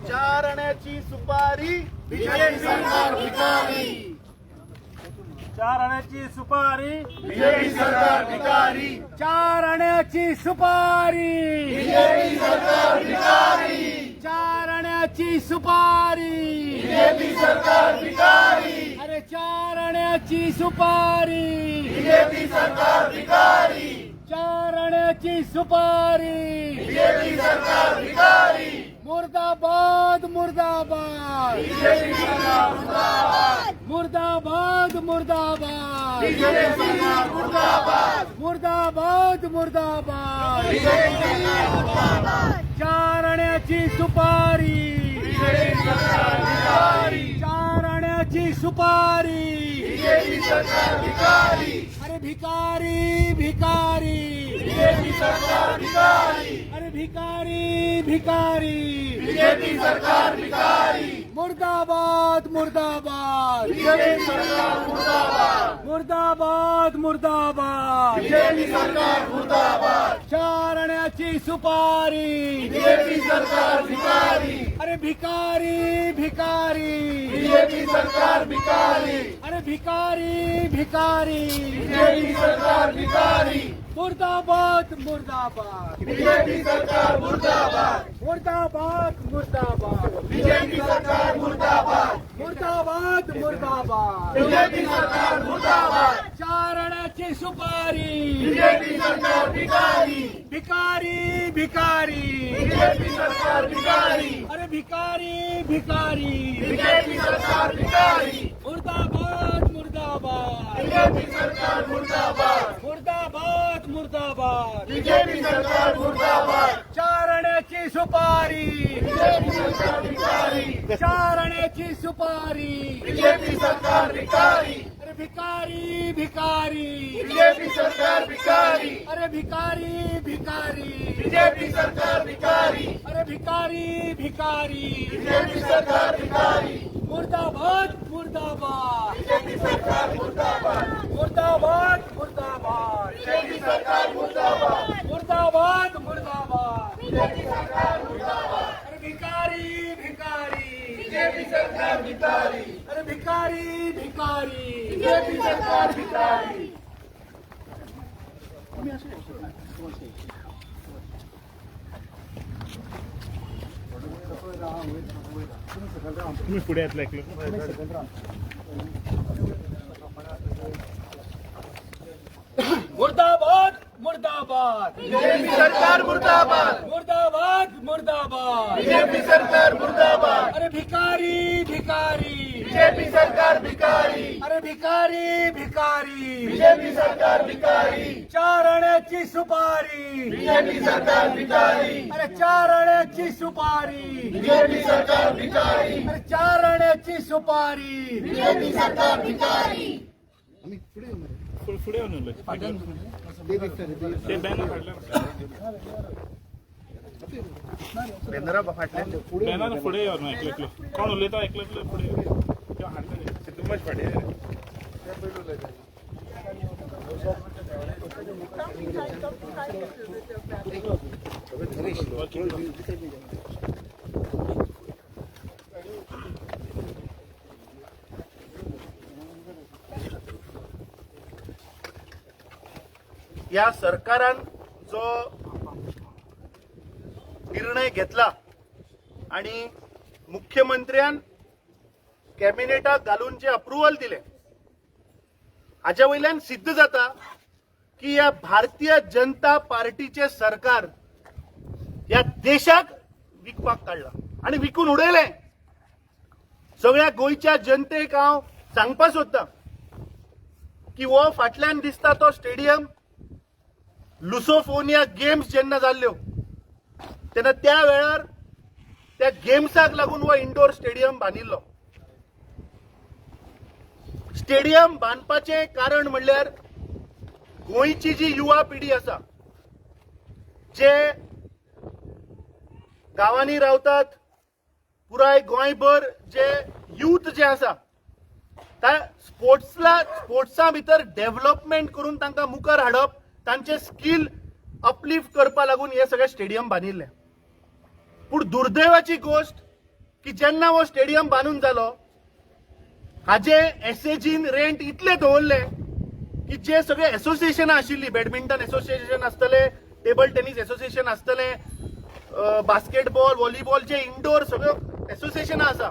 चार आण्याची सुपारी बीजेपी सरकार भिकारी. चार आण्याची सुपारी बीजेपी सरकार भिकारी. चार आण्याची सुपारी बीजेपी सरकार भिकारी. चार आण्याची सुपारी बीजेपी सरकार भिकारी. अरे चार आण्याची सुपारी बीजेपी सरकार भिकारी. चार आण्याची सुपारी बीजेपी सरकार भिकारी. मुर्दाबाद मुर्दाबाद बीजेपी सरकार मुर्दाबाद. मुर्दाबाद मुर्दाबाद बीजेपी सरकार मुर्दाबाद. मुर्दाबाद मुर्दाबाद बीजेपी सरकार मुर्दाबाद. चार आण्याची सुपारी बीजेपी सरकार भिकारी. चार आण्याची सुपारी बीजेपी सरकार भिकारी. अरे भिकारी भिकारी बीजेपी सरकार भिकारी. अरे भिकारी भिकारी बीजेपी सरकार भिकारी. मुर्दाबाद मुर्दाबाद बीजेपी सरकार मुर्दाबाद. मुर्दाबाद मुर्दाबाद बीजेपी सरकार मुर्दाबाद. चार आण्याची सुपारी बीजेपी सरकार भिकारी. अरे भिकारी भिकारी बीजेपी सरकार भिकारी. अरे भिकारी भिकारी बीजेपी सरकार भिकारी. मुर्दाबाद मुर्दाबाद बीजेपी सरकार मुर्दाबाद. मुर्दाबाद मुर्दाबाद बीजेपी सरकार मुर्दाबाद. मुर्दाबाद मुर्दाबाद बीजेपी सरकार मुर्दाबाद. चार आण्याची सुपारी बीजेपी सरकार भिकारी. भिकारी भिकारी बीजेपी सरकार भिकारी. अरे भिकारी भिकारी बीजेपी सरकार भिकारी. मुर्दाबाद मुर्दाबाद बीजेपी सरकार मुर्दाबाद. मुर्दाबाद मुर्दाबाद बीजेपी सरकार मुर्दाबाद. चार आण्याची सुपारी बीजेपी सरकार भिकारी. चार आण्याची सुपारी बीजेपी सरकार भिकारी. अरे भिकारी भिकारी बीजेपी सरकार भिकारी. अरे भिकारी भिकारी बीजेपी सरकार भिकारी. अरे भिकारी भिकारी बीजेपी सरकार भिकारी. मुर्दाबाद मुर्दाबाद बीजेपी सरकार मुर्दाबाद. मुर्दाबाद मुर्दाबाद बीजेपी सरकार मुर्दाबाद. मुर्दाबाद मुर्दाबाद बीजेपी सरकार मुर्दाबाद. अरे भिकारी भिकारी बीजेपी सरकार भिकारी. अरे भिकारी भिकारी बीजेपी सरकार भिकारी. तुम्ही पुढे यातला ऐकलं मुर्दाबाद मुर्दाबाद बीजेपी सरकार मुर्दाबाद. मुर्दाबाद मुर्दाबाद बीजेपी सरकार मुर्दाबाद. अरे भिकारी भिकारी बीजेपी सरकार भिकारी. अरे भिकारी भिकारी बीजेपी सरकार भिकारी. चार आण्याची सुपारी बीजेपी सरकार भिकारी. अरे चार आण्याची सुपारी बीजेपी सरकार भिकारी. अरे चार आण्याची सुपारी बीजेपी सरकार भिकारी. पुढे ते बॅनर बॅनर पुढे ऐकलं कोण उलयता ऐकलं पुढे तुम्हाला फाडे या सरकारान जो निर्णय घेतला आणि मुख्यमंत्र्यान कॅबिनेटाक घालून जे अप्रुव्हल दिले हाच्या वयल्यान सिद्ध जाता की या भारतीय जनता पार्टीचे सरकार या देशाक विकपाक काढला आणि विकून उडयले. सगळ्या गोयच्या जनतेक हांव सांगपाक सोदता की वो फाटल्यान दिसता तो स्टेडियम लुसोफोनिया गेम्स जेन्ना जाल्ल्यो तेन्ना त्या वेळार त्या गेम्साक लागून वो इंडोर स्टेडियम बांदिल्लो. स्टेडियम बांदपाचें कारण म्हणल्यार गोंयची जी युवा पिढी आसा जे गांवांनी रावतात पुराय गोंयभर जे यूथ जे आसा काय स्पोर्ट्सा भितर डेव्हलपमेंट करून तांकां मुखार हाडप, तांचे स्कील अपलिफ्ट करपा लागून हे सगळे स्टेडियम बांदिल्ले. पूण दुर्दैवाची गोष्ट की जेन्ना हो स्टेडियम बांदून जालो हाजे एसएजीन रेंट इतले दवरले की जे सगळे एसोसिएशनां आशिल्ली, बॅडमिंटन एसोसिएशन आसतले, टेबल टेनिस एसोसिएशन आसतले, बास्केटबॉल, व्हॉलीबॉल जे इंडोर सगळ्यो एसोसिएशनां आसा,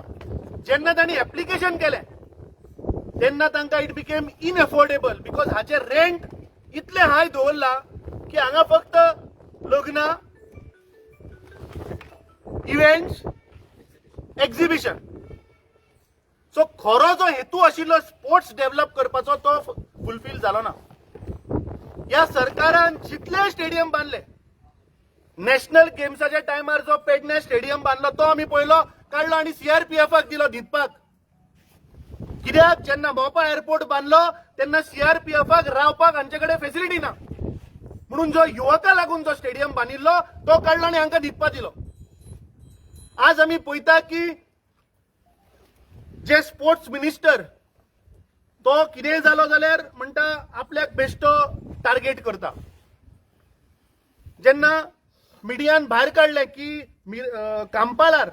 जेन्ना तांणी एप्लिकेशन केलें तेन्ना तांकां इट बिकेम इनएफोर्डेबल बिकॉज हाचे रेंट इतले हाय दवरला की हांगा फक्त लग्नां, इव्हेंट्स, एक्झिबिशन. सो खरो जो हेतू आशिल्लो स्पोर्ट्स डेव्हलप करपाचो तो फुलफील जालो ना. ह्या सरकारान जितले स्टेडियम बांदले, नॅशनल गेम्साच्या टायमार जो पेडणे स्टेडियम बांदलो तो आमी पयलो काडलो आनी सीआरपीएफाक दिलो न्हिदपाक. कित्याक जेन्ना मोपा एअरपोर्ट बांदलो तेन्ना सीआरपीएफाक रावपाक हांचे कडेन फेसिलिटी ना, म्हणून जो युवका लागून जो स्टेडियम बांदिल्लो तो काडलो आनी हांकां न्हिदपाक दिलो. आज आमी पळयता की जे स्पोर्ट्स मिनिस्टर तो कितेंय जालो जाल्यार म्हणटा आपल्याक बेश्टो टार्गेट करता. जेन्ना मिडियान भायर काडलें की कांपालार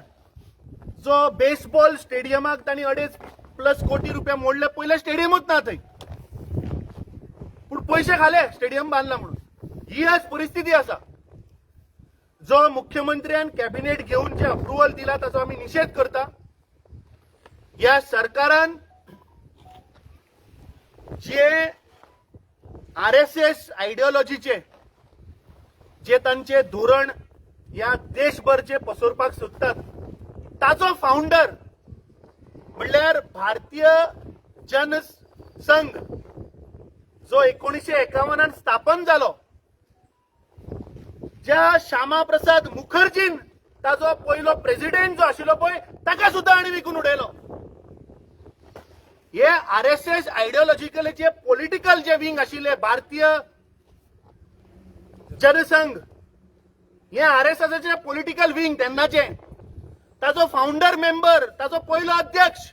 जो बेसबॉल स्टेडियमाक तांणी 2.5+ कोटी रुपया मोडले, पयले स्टेडियमूच ना थंय, पूण पयशे खाले स्टेडियम बांदला म्हणून. ही आज परिस्थिती आसा. जो मुख्यमंत्र्यान कॅबिनेट घेऊन जे अप्रुव्हल दिला ताचो आमी निषेध करता. ह्या सरकारान जे आरएसएस आयडियोलॉजीचे जे तांचे धोरण ह्या देशभरचे पसरपाक सोदतात ताचो फाउंडर म्हणल्यार भारतीय जनसंघ जो 1951 स्थापन जालो, ज्या श्यामा प्रसाद मुखर्जीन ताचो पयलो प्रेसिडेंट जो आशिल्लो पळय ताका सुद्दां आनी विकून उडयलो. हे आरएसएस आयडियोलॉजिकल जे पॉलिटिकल जे विंग आशिल्ले भारतीय जनसंघ, हे आरएसएसचे पॉलिटिकल विंग तेन्नाचे, ताचो फाउंडर मेंबर, ताचो पयलो अध्यक्ष,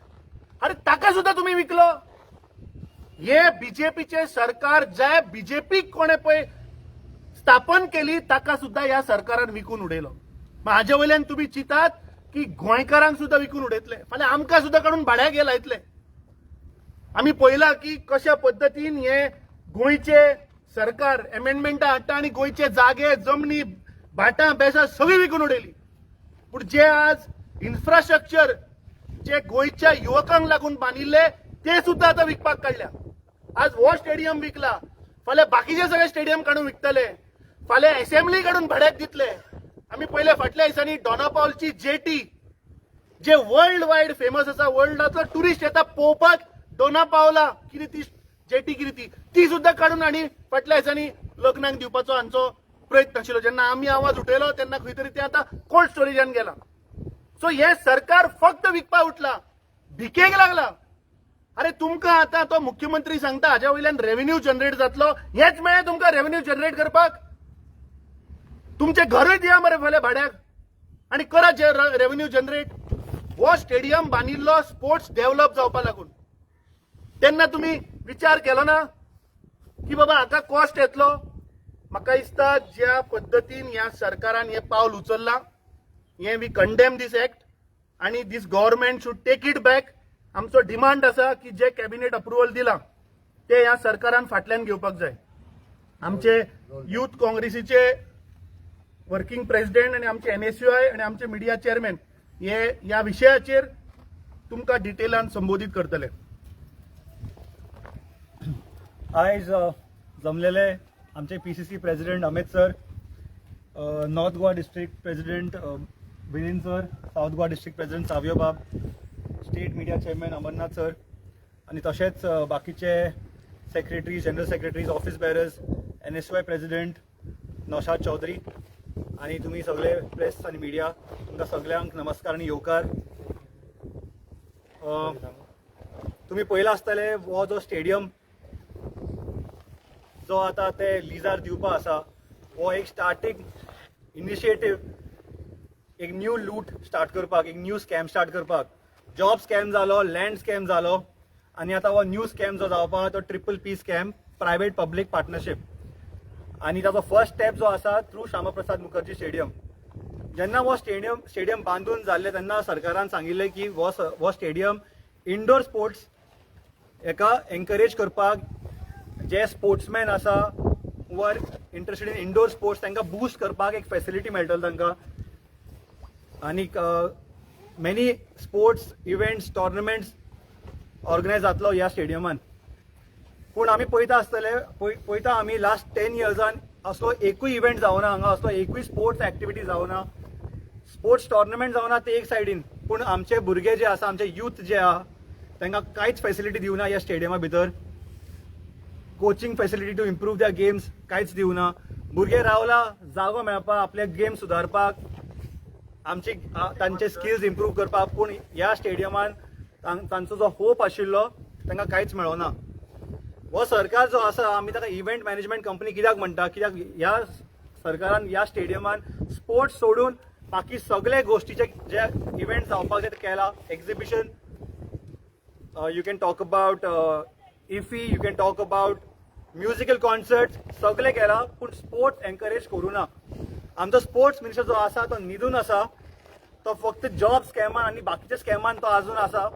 अरे ताका सुद्दां तुम्ही विकलो. हे बीजेपीचे सरकार जे बीजेपी कोणे पळय स्थापन केली ताका सुद्दां ह्या सरकारान विकून उडयलो. हाजे वयल्यान तुम्ही चिंतात की गोंयकारांक सुद्दां विकून उडयतले, फाल्यां आमकां सुद्दां काडून भाड्याक हे लायतले. आमी पळयला की कशा पद्दतीन हे गोंयचे सरकार अमेंडमेंटां हाडटा आनी गोंयचे जागे, जमनी, भाटां, बेसां सगळी विकून उडयली. पूण जे आज इन्फ्रास्ट्रक्चर जे गोंयच्या युवकांक लागून बांदिल्ले ते सुद्दां आतां विकपाक काडल्या. आज हो स्टेडियम विकला, फाल्यां बाकीचे सगळे स्टेडियम काडून विकतले, फाल्यां असेंब्ली काडून भाड्याक दितले. आमी पयले फाटल्या दिसांनी डॉनापावलची जेटी जे वर्ल्ड वायड फेमस आसा, वर्ल्डाचो टुरिस्ट येता पळोवपाक डोनापावला कितें ती जेटी कितें ती सुद्दां काडून आनी फाटल्या दिसांनी लग्नाक दिवपाचो हांचो प्रयत्न आशिल्लो. जेन्ना आमी आवाज उठयलो तेन्ना खंय तरी ते आतां कोल्ड स्टोरेजान गेला. सो हे सरकार फक्त विकपाक उठला, भिकेक लागला. अरे तुमकां आतां तो मुख्यमंत्री सांगता हाज्या वयल्यान रेव्हेन्यू जनरेट जातलो, हेच मेळ्ळें तुमकां रेव्हेन्यू जनरेट करपाक? तुमचे घरूय दिया मरे फाल्यां भाड्याक आनी करा रेव्हेन्यू जनरेट. हो स्टेडियम बांदिल्लो स्पोर्ट्स डेव्हलप जावपा लागून. तेन्ना तुम्ही विचार केलो ना की बाबा हाका कॉस्ट येतलो? म्हाका दिसता ज्या पद्दतीन ह्या सरकारान हे पावल उचलला, हे वी कंडेम दिस एक्ट आणि this government should take it back. आमचो डिमांड आसा की जे कॅबिनेट अप्रुव्हल दिला ते ह्या सरकारान फाटल्यान घेवपाक जाय. आमचे युथ काँग्रेसीचे वर्किंग प्रेसिडेंट आणि आमचे NSUI आणि आमचे मिडिया चेअरमॅन हे ह्या विशयाचेर तुमकां डिटेलान संबोधित करतले. आयज जमलेले आमचे PCC president Amit sir, North Goa district president Vineen sir, South Goa district president Savio Bab, state media chairman Amarnath sir आणि तसेच बाकीचे secretaries, general secretaries, office bearers, NSUI president Naushad Chaudhary आणि तुम्ही सगळे प्रेस आणि मिडिया, तुमकां सगळ्यांक नमस्कार आणि येवकार. तुम्ही पळयला आसतले हो जो स्टेडियम जो आता ते लिजार दिवपा आसा, हो एक स्टार्टिंग इनिशिएटीव, एक न्यू लूट स्टार्ट करपाक, एक न्यू स्कॅम स्टार्ट करपाक. जॉब स्कॅम जालो, लँड स्कॅम जालो आनी आतां हो न्यू स्कॅम जो जावपा तो PPP scam, private public partnership. आनी ताचो फर्स्ट स्टेप जो आसा थ्रू श्यामाप्रसाद मुखर्जी स्टेडियम. जेन्ना हो स्टेडियम बांदून जाल्ले तेन्ना सरकारान सांगिल्लें की हो स्टेडियम इंडोर स्पोर्ट्स हेका एनकरेज करपाक जे स्पोर्ट्समॅन आसा who are interested in indoor sports तांकां बूस्ट करपाक एक फॅसिलिटी मेळटली तांकां. आनीक many sports events tournaments organise जातलो ह्या स्टेडियमान. पूण आमी पळयता आमी लास्ट 10 इयर्सान असलो एकूय इव्हेंट जावना हांगा, असलो एकूय स्पोर्ट्स एक्टिविटी जावना, स्पोर्ट्स टोर्नामेंट जावना ते एक सायडीन. पूण आमचे भुरगे जे आसा, आमचे यूथ जे आहा तांकां कांयच फॅसिलिटी दिवना ह्या स्टेडियमा भितर. कोचिंग फॅसिलिटी टू इम्प्रूव द्या गेम्स कांयच दिवना. भुरगे रावला जागो मेळपाक, आपले गेम सुदारपाक, तांचे स्किल्स इम्प्रूव करपाक. पूण ह्या स्टेडियमान तांचो जो होप आशिल्लो तांकां कांयच मेळना. हो सरकार जो आसा आमी ताका इव्हेंट मॅनेजमेंट कंपनी कित्याक म्हणटा, कित्याक ह्या सरकारान ह्या स्टेडियमान स्पोर्ट्स सोडून बाकी सगळे गोष्टीचे जे इव्हेंट जावपाक जे केला, exhibition, you can talk about IFFI, you can talk about musical concert, सगळे केला. पूण स्पोर्ट्स एनकरेज करूना. आमचो स्पोर्ट्स मिनिस्टर जो आसा तो न्हिदून आसा. तो फक्त जॉब स्कॅमान आनी बाकीच्या स्कॅमान तो आजून आसा.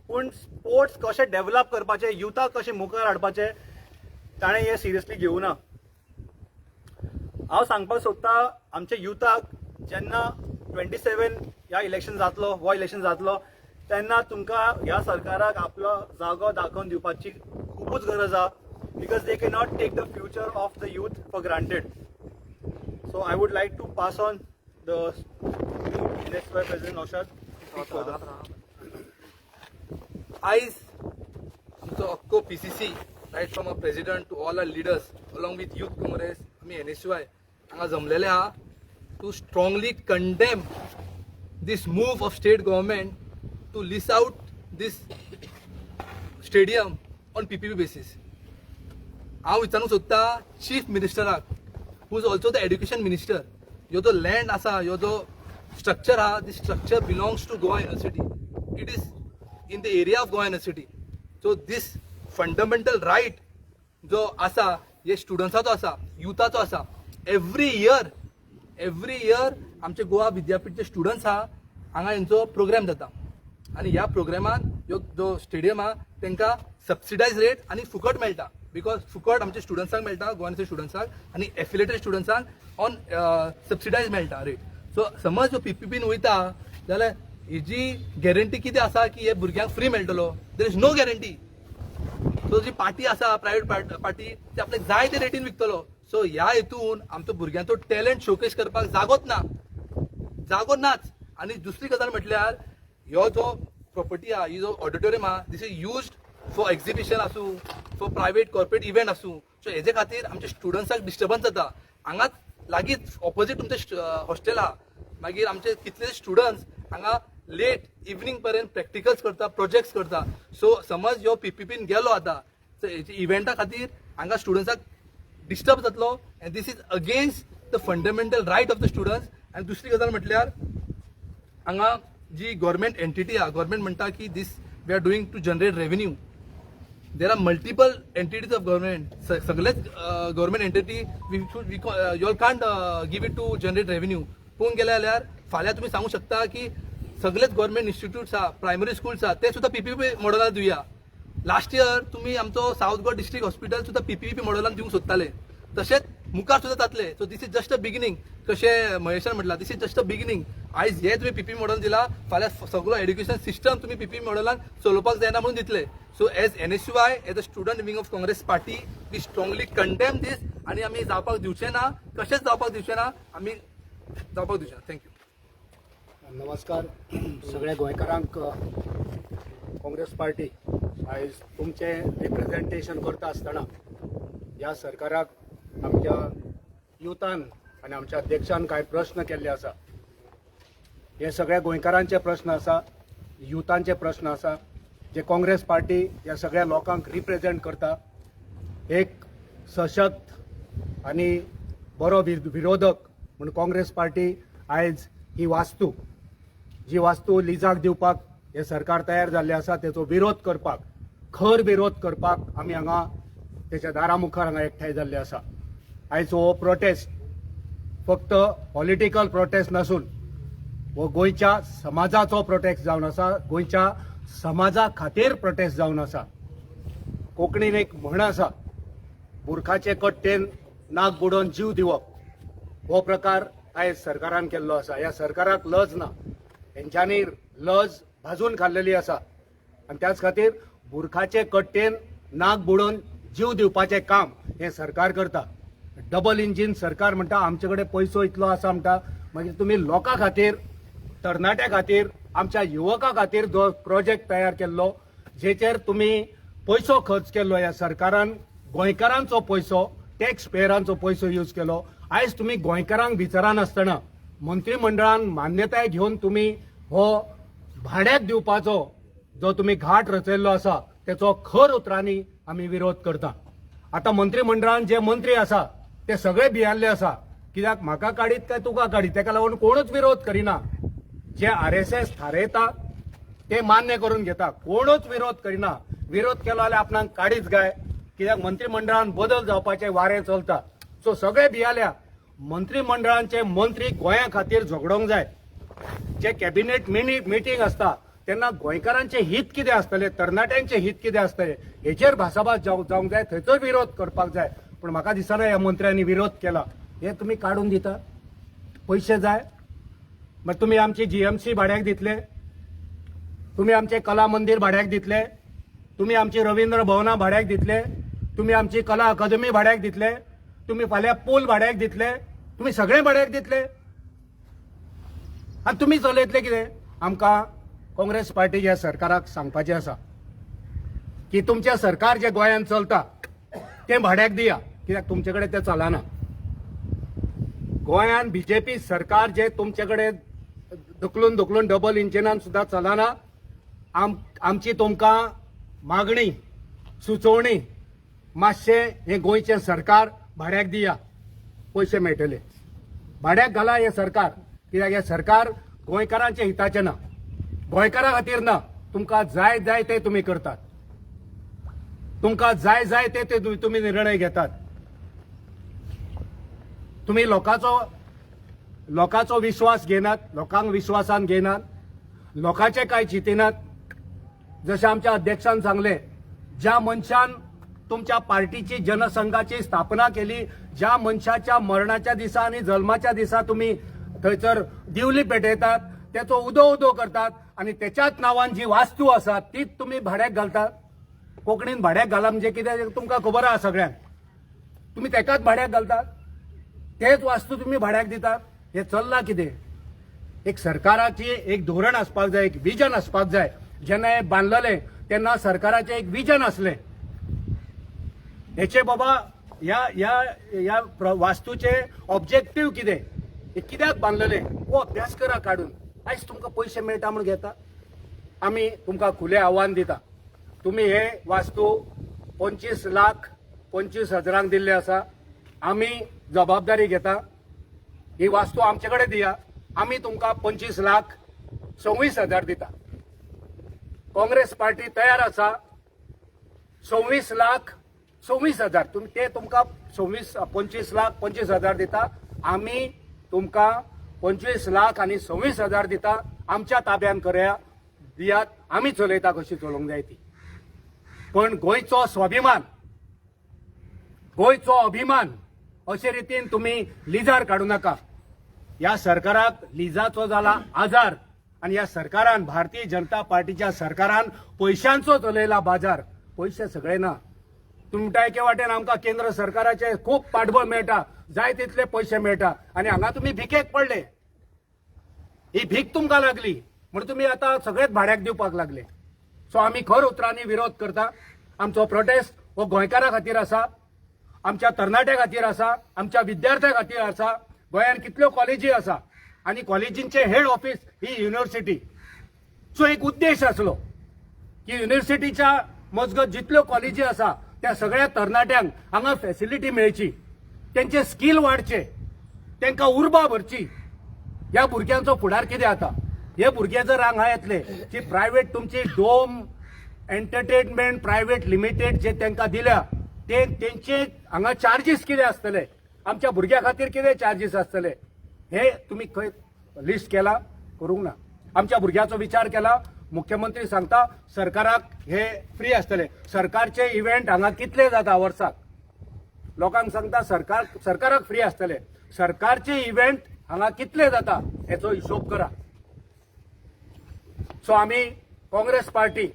पूण स्पोर्ट्स कशे डेव्हलप करपाचे, युथाक कशे मुखार हाडपाचे ताणें हे सिरियसली घेवना. हांव सांगपाक सोदता आमच्या युथाक, जेन्ना 27 ह्या इलेक्शन जातलो, हो इलेक्शन जातलो, तेन्ना तुमकां ह्या सरकाराक आपलो जागो दाखोवन दिवपाची खूबच गरज आहा. Because they can not take the future of the youth for granted. So I would like to pass on the next vice president Naushad. आयज आमचो अख्खो PCC, right from a president to all our leaders along with youth Congress, आमी NSY हांगा जमलेले आहा to strongly condemn this move of state government to lease out this stadium on PPP basis. हांव विचारूंक सोदता chief मिनिस्टराक, who is also the education minister, ह्यो जो land आसा, ह्यो जो स्ट्रक्चर आहा, this structure belongs to Goa University. It is in the area of Goa University. So this fundamental right जो आसा हे स्टुडंट्साचो आसा, युथाचो आसा. एवरी इयर आमचे गोवा विद्यापीठचे स्टुडंट्स आहा हांगा हेंचो प्रोग्राम जाता. आनी ह्या प्रोग्रामान ह्यो जो स्टेडियम आहा तांकां सबसिडायज रेट आनी फुकट मेळटा. बिकॉज फुकट आमच्या स्टुडंट्सांक मेळटा, गोवा युनिवर्सिटी स्टुडंट्सांक, आनी एफिलेटेड स्टुडंट्सांक ऑन सबसिडायज मेळटा रेट. सो समज जो PPPन वयता जाल्यार हेजी गॅरंटी कितें आसा की हे भुरग्यांक फ्री मेळटलो? There is no guarantee. So जी पार्टी आसा, प्रायवेट पार्टी, ते आपल्याक जाय ते रेटीन विकतलो. सो ह्या हेतून आमचो भुरग्यांचो टॅलंट शोकेस करपाक जागो नाच. आनी दुसरी गजाल म्हटल्यार ह्यो जो प्रॉपर्टी आहा, ही जो ऑडिटोरियम आहा, दिस इज युज्ड फॉर एक्झिबिशन आसूं, फॉर प्रायवेट कॉर्पोरेट इव्हेंट आसूं. सो हेजे खातीर आमच्या स्टुडंट्सांक डिस्टर्बन्स जाता. हांगाच लागींच ऑपोजीट तुमचें हॉस्टेल आहा. मागीर आमचे कितले स्टुडंट्स हांगा लेट इवनिंग पर्यंत प्रॅक्टिकल्स करता, प्रोजेक्ट्स करता. सो समज ह्यो PPPन गेलो आतां इव्हेंटा खातीर हांगा स्टुडंट्साक डिस्टर्ब जातलो. And this is against the fundamental right of the students. आनी दुसरी गजाल म्हटल्यार हांगा जी गव्हर्मेंट एंटिटी आहा, गव्हर्मेंट म्हणटा की this we are doing to generate revenue. There are multiple entities of government. सगळेच government entity you can't give it to generate revenue. पळोवंक गेले जाल्यार फाल्यां तुमी सांगूंक शकता की सगळेच गव्हर्मेंट इन्स्टिट्यूट्स आहा, प्रायमरी स्कूल्स आहा, ते सुद्धा PPP मॉडेलान दिवया. लास्ट इयर तुमी आमचो साऊथ गोवा डिस्ट्रिक्ट हॉस्पिटल सुद्धा PPP मॉडेलान दिवंक सोदताले. तशेंच मुखार सुद्धा जातले. So this is just a beginning. कशें महेशान म्हटलां, this is just a beginning. आयज हे तुमी PPP मॉडेल दिला, फाल्यां सगळो एड्युकेशन सिस्टम तुमी PPP मॉडेलान चलोवपाक जायना म्हणून दितले. So as NSY, as a student wing of Congress party, we strongly condemn this. आनी आमी जावपाक दिवचे ना, कशेंच जावपाक दिवचे ना, आमी जावपाक दिवचे ना. थँक्यू. नमस्कार सगळ्या गोंयकारांक. काँग्रेस पार्टी आयज तुमचें रिप्रेझेंटेशन करता आसतना ह्या सरकाराक आमच्या युथान आनी आमच्या अध्यक्षान कांय प्रश्न केल्ले आसा. हे सगळ्या गोंयकारांचे प्रश्न आसा, युथांचे प्रश्न आसा, जे काँग्रेस पार्टी ह्या सगळ्या लोकांक रिप्रेझेंट करता. एक सशक्त आनी बरो विरोधक म्हूण काँग्रेस पार्टी आयज ही वास्तू लिजाक दिवपाक हे सरकार तयार जाल्ले आसा, तेचो विरोध करपाक खर विरोध करपाक आमी हांगा तेच्या दारा मुखार हांगा एकठांय जाल्ले आसा. आयज हो प्रोटेस्ट फक्त पॉलिटिकल प्रोटेस्ट नसून हो गोंयच्या समाजाचो प्रोटेस्ट जावन आसा, गोंयच्या समाजा खातीर प्रोटेस्ट जावन आसा. कोंकणीन एक म्हण आसा, बुरखाचे कट्टेन नाक बुडोवन जीव दिवप. हो प्रकार आयज सरकारान केल्लो आसा. ह्या सरकाराक लज ना, तेंच्यांनी लज भाजून खाल्लेली आसा आनी त्याच खातीर बुरखाचे कट्टेन नाक बुडोवन जीव दिवपाचें काम हे सरकार करता. डबल इंजीन सरकार म्हणटा आमचे कडेन पयसो इतलो आसा म्हणटा, मागीर तुमी लोकां खातीर, तरणाट्या खातीर, आमच्या युवकां खातीर जो प्रोजेक्ट तयार केल्लो, जेचेर तुमी पयसो खर्च केल्लो, ह्या सरकारान गोंयकारांचो पयसो, टॅक्स पेयरांचो पयसो यूज केलो. आयज तुमी गोंयकारांक विचारानासतना मंत्रिमंडळान मान्यताय घेवन तुमी हो भाड्याक दिवपाचो जो तुमी घाट रचयल्लो आसा तेचो खर उतरांनी आमी विरोध करता. आतां मंत्रिमंडळान जे मंत्री आसा ते सगळे भियाल्ले आसा. कित्याक म्हाका काडीत काय तुका काडीत, तेका लागून कोणूच विरोध करिना. जे RSS थारयता ते मान्य करून घेता, कोणूच विरोध करिना. विरोध केलो जाल्यार आपणाक काडीच गाय, कित्याक मंत्रिमंडळान बदल जावपाचे वारें चलता. सो सगळे भियाल्या. मंत्रिमंडळांचे मंत्री गोंया खातीर झगडोंक जाय. जे कॅबिनेट मिटींग आसता तेन्ना गोंयकारांचे हित कितें आसतले, तरणाट्यांचे हित कितें आसतले, हेचेर भासाभास जावंक जाय, थंयचो विरोध करपाक जाय. पूण म्हाका दिसना ह्या मंत्र्यांनी विरोध केला. हे तुमी काडून दिता, पयशे जाय. मागीर तुमी आमची GMC भाड्याक दितले, तुमी आमचे कला मंदिर भाड्याक दितले, तुमी आमची रवींद्र भवनां भाड्याक दितले, तुमी आमची कला अकादमी भाड्याक दितले, तुमी फाल्यां पूल भाड्याक दितले, तुमी सगळे भाड्याक दितले. आनी तुमी चलयतले कितें? आमकां काँग्रेस पार्टीच्या सरकाराक सांगपाचें आसा की तुमचें सरकार जे गोंयांत चलता तें भाड्याक दिया, कित्याक तुमचे कडेन तें चलना. गोंयांत BJP सरकार जे तुमचे कडेन धुकलून डबल इंजिनान सुद्दां चलना. आमची तुमकां मागणी, सुचोवणी, मातशें हें गोंयचें सरकार भाड्याक दिया, पयशे मेळटले. भाड्याक घाला हें सरकार, कित्याक हें सरकार गोंयकारांच्या हिताचें ना, गोंयकारां खातीर ना. तुमकां जाय जाय ते तुमी करतात, तुमकां जाय जाय ते तुमी निर्णय घेतात. तुमी लोकांचो विश्वास घेनात, लोकांक विश्वासान घेनात, लोकांचे कांय चिंतिनात. जशें आमच्या अध्यक्षान सांगलें, ज्या मनशान तुमच्या पार्टीची जनसंघाची स्थापना केली, ज्या मनशाच्या मरणाच्या दिसा आनी जल्माच्या दिसा तुमी थंयसर दिवली पेटयतात, तेचो उदो करतात आनी तेच्याच नांवान जी वास्तू आसा तीच तुमी भाड्याक घालतात. कोंकणीन भाड्याक घाला म्हणजे कितें तुमकां खबर आहा सगळ्यांक. तुमी तेकाच भाड्याक घालतात, तेच वास्तू तुमी भाड्याक दितात. हे चल्लां कितें? एक सरकाराची एक धोरण आसपाक जाय, एक विजन आसपाक जाय. जेन्ना हे बांदलेलें तेन्ना सरकाराचें एक विजन आसलें. हेचे बाबा ह्या वास्तूचे ऑब्जेक्टीव कितें, हे कित्याक बांदलेलें, हो अभ्यास करा काडून. आयज तुमकां पयशे मेळटा म्हूण घेता. आमी तुमकां खुलें आव्हान दिता, तुमी हे वास्तू 25,25,000 दिल्ले आसा. आमी जबाबदारी घेता, ही वास्तू आमचे कडेन दिया. आमी तुमकां 25,26,000 दिता. काँग्रेस पार्टी तयार आसा 26,26,000 ते तुमकां 25,25,000 दिता. आमी तुमकां 25,26,000 दिता. आमच्या ताब्यान दियात, आमी चलयता कशी चलोवंक जाय ती. पण गोंयचो स्वाभिमान, गोंयचो अभिमान अशे रितीन तुमी लिजार काडू नाका. ह्या सरकाराक लिजाचो जाला आजार आनी ह्या सरकारान, भारतीय जनता पार्टीच्या सरकारान पयशांचो चलयला बाजार. पयशे सगळे ना. तुमच्या एके वाटेन आमकां केंद्र सरकाराचे खूब पाठबळ मेळटा, जाय तितले पयशे मेळटा आनी हांगा तुमी भिकेक पडले. ही भीक तुमकां लागली म्हण तुमी आतां सगळेच भाड्याक दिवपाक लागले. सो आमी खर उतरांनी विरोध करता. आमचो प्रोटेस्ट हो गोंयकारां खातीर आसा, आमच्या तरणाट्या खातीर आसा, आमच्या विद्यार्थ्यां खातीर आसा. गोंयांत कितल्यो कॉलेजी आसा आनी कॉलेजींचे हेड ऑफिस ही युनिव्हर्सिटी. सो एक उद्देश आसलो की युनिव्हर्सिटीच्या मजगत जितल्यो कॉलेजी आसा त्या सगळ्या तरणाट्यांक हांगा फॅसिलिटी मेळची, त्यांचे स्कील वाडचे, तांकां उर्बा भरची. ह्या भुरग्यांचो फुडार कितें जाता? हे भुरगे जर हांगा येतले, जी प्रायव्हेट तुमची डोम एंटरटेनमेंट प्रायव्हेट लिमिटेड जे तांकां दिल्या ते तेंचे हांगा चार्जीस कितें आसतले, आमच्या भुरग्यां खातीर कितें चार्जीस आसतले, हे तुमी खंय लिस्ट केला? करूंक ना. आमच्या भुरग्याचो विचार केला? मुख्यमंत्री सांगता सरकाराक हे फ्री आसतले. सरकारचे इव्हेंट हांगा कितले जाता वर्साक? लोकांक सांगता सरकाराक फ्री आसतले. सरकारचे इव्हेंट हांगा कितले जाता हेचो हिशोब करा. सो आमी काँग्रेस पार्टी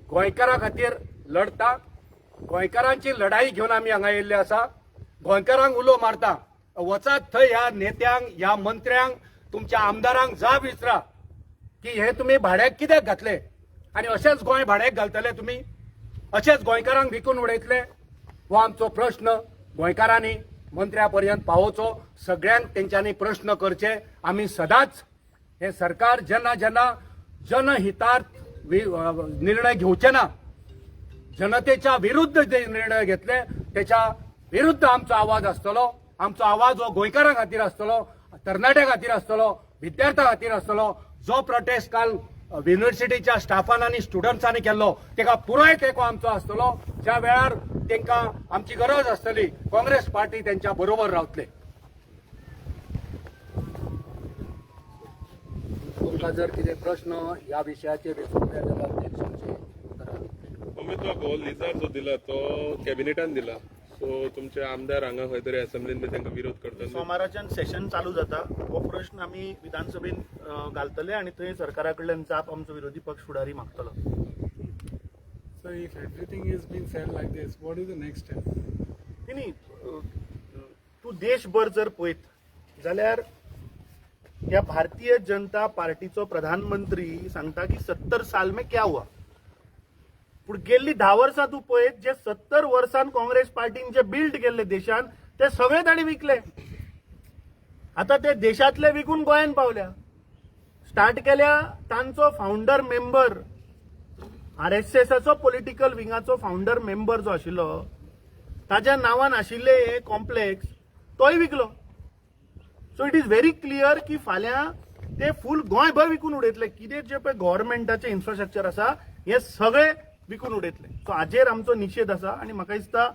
गोंयकारां खातीर लढता. गोंयकारांची लढाई घेवन आमी हांगा येयल्ले आसा. गोंयकारांक उलो मारता. वचात थंय ह्या नेत्यांक, ह्या मंत्र्यांक, तुमच्या आमदारांक जाब विचारा की हे तुम्ही भाड्याक कित्याक घातले आनी अशेंच गोंय भाड्याक घालतले तुमी? अशेंच गोंयकारांक विकून उडयतले? हो आमचो प्रश्न गोंयकारांनी मंत्र्या पर्यंत पावोवचो. सगळ्यांक तेंच्यांनी प्रश्न करचे. आमी सदांच हे सरकार जेन्ना जेन्ना जनहितार्थ निर्णय घेवचे ना, जनतेच्या विरुद्ध जे निर्णय घेतले त्याच्या विरुद्ध आमचो आवाज आसतलो. आमचो आवाज हो गोंयकारां खातीर आसतलो, तरणाट्यां खातीर आसतलो, विद्यार्थ्यां खातीर आसतलो. जो प्रोटेस्ट काल युनिव्हर्सिटीच्या स्टाफान आनी स्टुडंट्सांनी केल्लो तेका पुराय तेंको आमचो आसतलो. ज्या वेळार तांकां आमची गरज आसतली काँग्रेस पार्टी त्यांच्या बरोबर रावतले. तुमकां जर कितें प्रश्न ह्या विशयाचेर विचारले जाल्यार ते तुमचे उत्तरां. अमित हो लिजार जो दिला तो कॅबिनेटान दिला. सो तुमचे आमदार हांगा खंय तरी असेंब्लीन तांकां विरोध करतात. सोमाराच्यान सेशन चालू जाता. हो प्रश्न आमी विधानसभेन घालतले आणि थंय सरकारा कडल्यान जाप आमचो विरोधी पक्ष फुडारी मागतलो. So if everything is being said like this, what is the next step? न्ही तूं देशभर जर पळयत जाल्यार ह्या भारतीय जनता पार्टीचो प्रधानमंत्री सांगता की 70 साल में क्या हुआ. पूण गेल्ली 10 वर्सां तूं पळयत जे 70 वर्सान काँग्रेस पार्टीन जे बिल्ड केल्ले देशान ते सगळे ताणी विकले. आता ते देशातले विकून गोंयान पावल्या. स्टार्ट केल्या तांचो फाउंडर मेंबर RSSचो पॉलिटिकल विंगाचो फाउंडर मेंबर जो आशिल्लो ताज्या नांवान आशिल्ले हे कॉम्प्लेक्स तोय विकलो. So it is very clear की फाल्यां ते फूल गोंयभर विकून उडयतले. कितें जे पळय गव्हर्नमेंटाचे इन्फ्रास्ट्रक्चर आसा हे सगळे विकून उडयतले. सो हाजेर आमचो निशेध आसा आनी म्हाका दिसता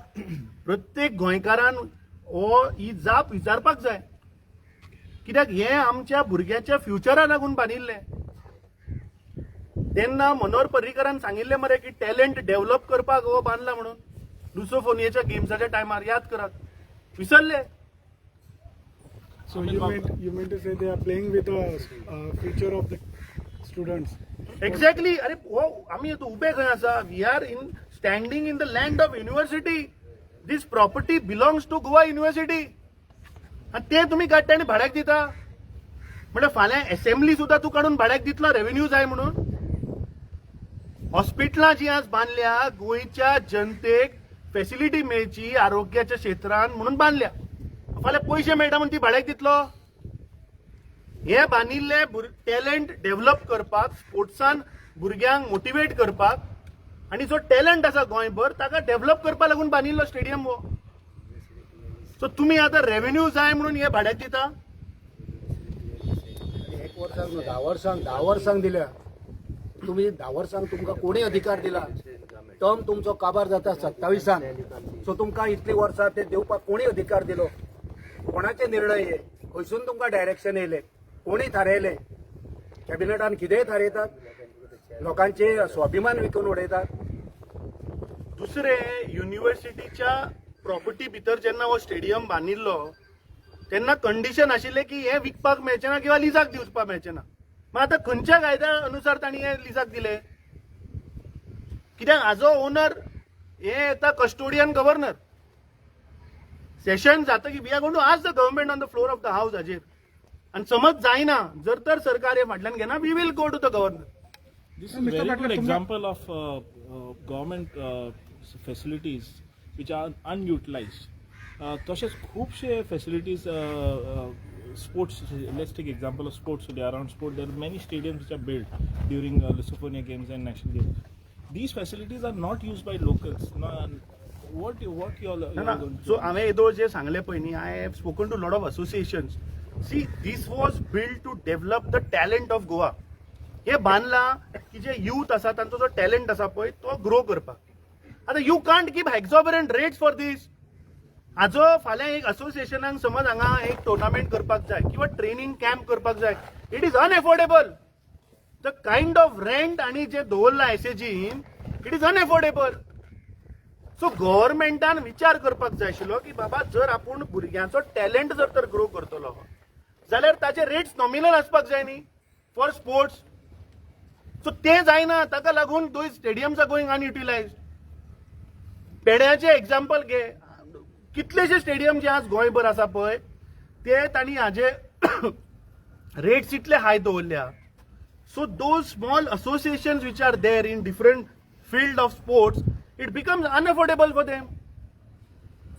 प्रत्येक गोंयकारान ही जाप विचारपाक जाय. कित्याक हे आमच्या भुरग्याच्या फ्युचरा लागून बांदिल्ले. तेन्ना मनोहर पर्रीकरान सांगिल्ले मरे की टॅलंट डेव्हलप करपाक हो बांदला म्हणून. लुसोफोनियाच्या गेम्साच्या टायमार याद करात, विसरले. So you meant to say they are playing with the future of the students. Exactly. अरे हो आम्ही आता उभे खंय आसा. We are in standing in the land of university. This property belongs to Goa university आणि ते तुम्ही काडटा आनी भाड्याक दिता. म्हणजे फाल्यां असेंब्ली सुद्धा तू काढून भाड्याक दितलो रेव्हेन्यू जाय म्हणून. हॉस्पिटलां जी आज बांदल्या गोंयच्या जनतेक फॅसिलिटी मेळची आरोग्याच्या क्षेत्रांत म्हणून बांदल्या. फाल्यां पयशे मेळटा म्हणून ती भाड्याक दितलो. हे बांदिल्ले टॅलंट डेव्हलप करपाक, स्पोर्ट्सान भुरग्यांक मोटिवेट करपाक आणि जो टॅलंट आसा गोंयभर ताका डेव्हलप करपा लागून बांदिल्लो स्टेडियम हो. सो तुमी आतां रेव्हेन्यू जाय म्हणून हे भाड्याक दिता. 1 वर्सांक 10 वर्सांक दिल्या. तुम्ही 10 वर्सांक तुमकां कोणी अधिकार दिला? टर्म तुमचो काबार जाता 27 सो तुमकां इतली वर्सां ते दिवपाक कोणी अधिकार दिलो? कोणाचे निर्णय हे? खंयसून तुमकां डायरेक्शन येयले? कोणी थारयले? कॅबिनेटान कितेंय थारयतात? लोकांचे स्वाभिमान विकून उडयतात. दुसरे युनिव्हर्सिटीच्या प्रॉपर्टी भितर जेन्ना हो स्टेडियम बांदिल्लो तेन्ना कंडिशन आशिल्ले की हे विकपाक मेळचे ना किंवा लिजाक दिवपाक मेळचे ना. मग आता खंयच्या कायद्या अनुसार तांणी हे लिजाक दिले? कित्याक हाजो ओनर हे येता कस्टोडियन गव्हर्नर. सेशन जाता की we are going to ask the government on the floor of the house हाजेर. आणि समज जायना जर तर सरकार हे फाटल्यान घेना we will go to the governor. This is a very good example of government facilities which are unutilized. तसेच खूपशे facilities sports. Let's take example of sports today. Around sport, there are many stadiums which are built during Lusophone games and national games. These facilities are not used by locals. What you all? So हांवें येदो जे सांगले पळय न्ही, I have spoken to lot of associations. See, this was built to develop the talent of Goa. हे बांदला की जे youth आसा तांचो जो टॅलेंट आसा पळय तो ग्रो करपाक. आतां you can't keep exuberant rates for this. हाजो फाल्यां एक असोसिएशनाक समज हांगा एक टुर्नामेंट करपाक जाय किंवा ट्रेनिंग कॅम्प करपाक जाय, it is unaffordable. The kind of rent आणि जे दवरला एसएजीन इट इज अनएफोर्डेबल. सो गव्हर्नमेंटान विचार करपाक जाय आशिल्लो की बाबा जर आपूण भुरग्यांचो टॅलेंट जर तर ग्रो करतलो जाल्यार ताचे रेट्स नॉमिनल आसपाक जाय न्ही फॉर स्पोर्ट्स. सो ते जायना, ताका लागून दोन स्टेडियम्स आर गोईंग अनयुटिलायज्ड. पेड्याचे एक्झाम्पल घे, कितलेशे स्टेडियम जे आज गोंयभर आसा पळय ते तांणी हाजे रेट्स इतले हाय दवरल्या. So those small associations which are there in different field of sports, it becomes unaffordable for them.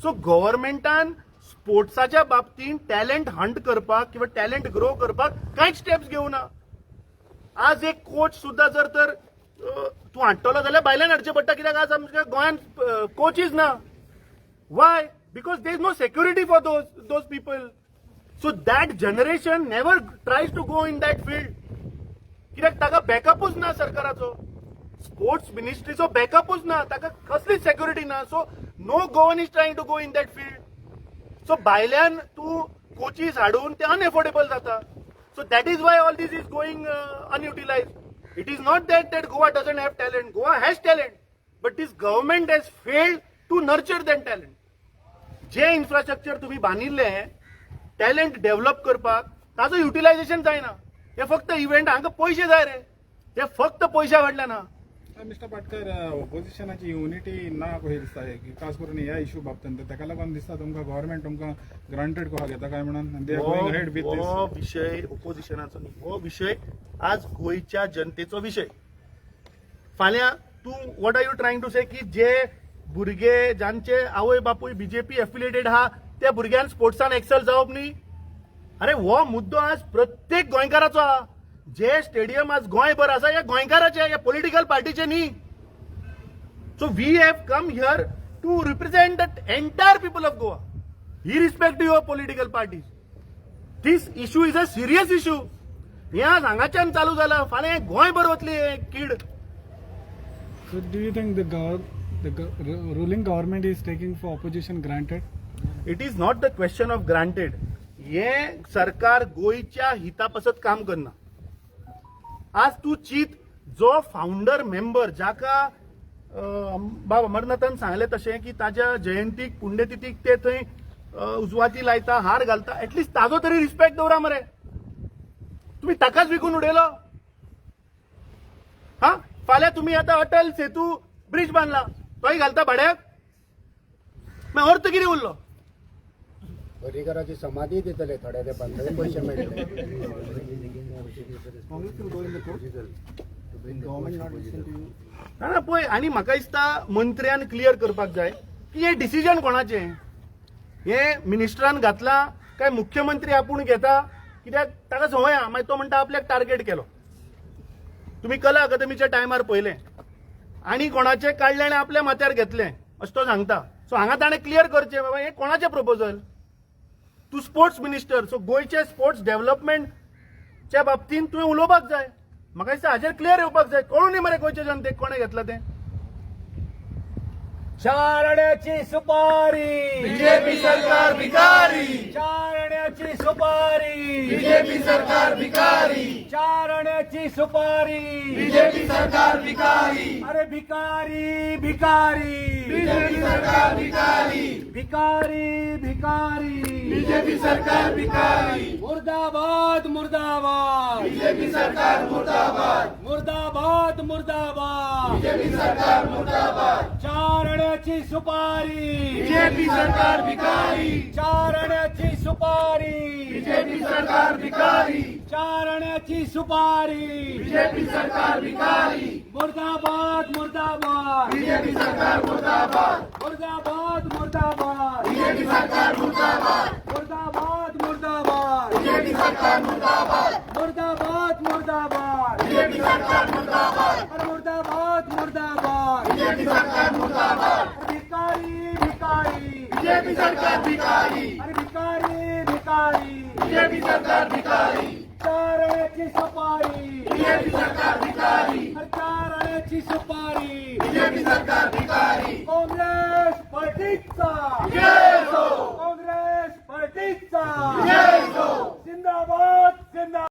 So गव्हर्नमेंटान स्पोर्ट्साच्या बाबतींत टॅलेंट हंट करपाक किंवा टॅलेंट ग्रो करपाक कांयच स्टेप्स घेवना. आज एक कोच सुद्धा जर तर तूं हाडटलो जाल्यार भायल्यान हाडचें पडटा, कित्याक आज आमच्या गोंयांत कोचीस ना. Why? Because there is no security for those people. So that generation never tries to go in that field, कित्याक ताका बॅकअपूच ना सरकाराचो. स्पोर्ट्स मिनिस्ट्रीचो बॅकअपूच ना, ताका कसलीच सेक्युरिटी ना. So no Goan is trying to go in that field. So भायल्यान तूं कोचीस हाडून ते अनएफोर्डेबल जाता. So that is why all this is going unutilized. It is not that Goa doesn't have talent. Goa has talent, but this government has failed to nurture that talent. जे infrastructure तुम्ही बांधिल्ले talent develop करपाक ताजो utilisation जायना. हे फक्त event हांगा पयशे जाय रे, हे फक्त पयशा फाटल्यान ना. मिस्टर पाटकर, ऑपोजिशनाची युनिटी ना कशी दिसता की खास करून ह्या इश्यू बाबतींत ताका लागून दिसता तुमकां गव्हर्नमेंट तुमकां ग्रांटेड कहा घेता काय म्हणून हो विशय ओपोजिशनाचो न्ही, हो विशय आज गोंयच्या जनतेचो विशय. फाल्यां तूं what are you trying to say की जे भुरगे जांचे आवय बापूय बीजेपी एफिलिएटेड आहा त्या भुरग्यान स्पोर्ट्सान एक्सल जावप न्ही. अरे हो मुद्दो आज प्रत्येक गोंयकाराचो आहा. जे स्टेडियम आज गोंयभर आसा हे गोंयकाराचे, हे पॉलिटिकल पार्टीचे न्ही. So we have come here to represent the entire people of Goa, irrespective of political parties. This issue is a serious issue. हे आज हांगाच्यान चालू जाला, फाल्यां हे गोंयभर वतली हे कीड. So do you think the ruling government is taking for opposition granted? It is not the question of granted. हे सरकार गोंयच्या हितापसत काम करना. आज तूं चित जो फाउंडर मेंबर जाका बाब अमरनाथान सांगले तशें की ताज्या जयंतीक पुण्यतिथीक ते थंय उजवाती लायता, हार घालता, एटलिस्ट ताजो तरी रिस्पेक्ट दवरा मरे. तुम्ही ताकाच विकून उडयलो. हा फाल्यां तुम्ही आता अटल सेतू ब्रिज बांदला, तोय घालता भाड्याक. मागीर अर्थ कितें उरलो? पर्रीकराची समाधी दितले थोड्या तेंपान, थंय पयशे मेळटले. ना पळय, आनी म्हाका दिसता मंत्र्यान क्लियर करपाक जाय की हे डिसिजन कोणाचें. हे मिनिस्टरान घातला काय मुख्यमंत्री आपूण घेता, कित्याक ताका संवय आहा. मागीर तो म्हणटा आपल्याक टार्गेट केलो. तुम्ही कला अकादमीच्या टायमार पळयलें, आनी कोणाचे काडले आनी आपल्या माथ्यार घेतले अशें तो सांगता. सो हांगा ताणें क्लियर करचें बाबा हे कोणाचें प्रपोजल. तूं स्पोर्ट्स मिनिस्टर, सो गोंयचे स्पोर्ट्स डेव्हलपमेंटच्या बाबतींत तुवें उलोवपाक जाय. म्हाका दिसता हाजेर क्लियर येवपाक जाय. कळून न्ही मरे गोंयच्या जनतेक कोणें घेतला तें. चारण्याची सुपारी बीजेपी सरकार भिकारी, चारण्याची सुपारी बीजेपी सरकार भिकारी, चारण्याची सुपारी बीजेपी सरकार भिकारी, अरे भिकारी भिकारी बीजेपी सरकार भिकारी, भिकारी भिकारी बीजेपी सरकार भिकारी, मुर्दाबाद मुर्दाबाद बीजेपी सरकार मुर्दाबाद, मुर्दाबाद मुर्दाबाद बीजेपी सरकार मुर्दाबाद, चारण्याची सुपारी बीजेपी सरकार भिकारी, चारण्याची सुपारी बीजेपी सरकार भिकारी, चारण्याची सुपारी बीजेपी सरकार भिकारी, मुर्दाबाद मुर्दाबाद बीजेपी सरकार मुर्दाबाद, मुर्दाबाद मुर्दाबाद बीजेपी सरकार मुर्दाबाद, मुर्दाबाद मुर्दाबाद बीजेपी सरकार मुर्दाबाद, मुर्दाबाद मुर्दाबाद बीजेपी सरकार मुर्दाबाद, अरे मुर्दाबाद मुर्दाबाद बीजेपी सरकार मुर्दाबाद, भिकारी भिकारी बीजेपी सरकार भिकारी, अरे भिकारी भिकारी बीजेपी सरकार भिकारी, चारण्याची सुपारी बीजेपी सरकार आण्याची सुपारी काँग्रेस पार्टीचा काँग्रेस पार्टीचा जिंदाबाद जिंदाबाद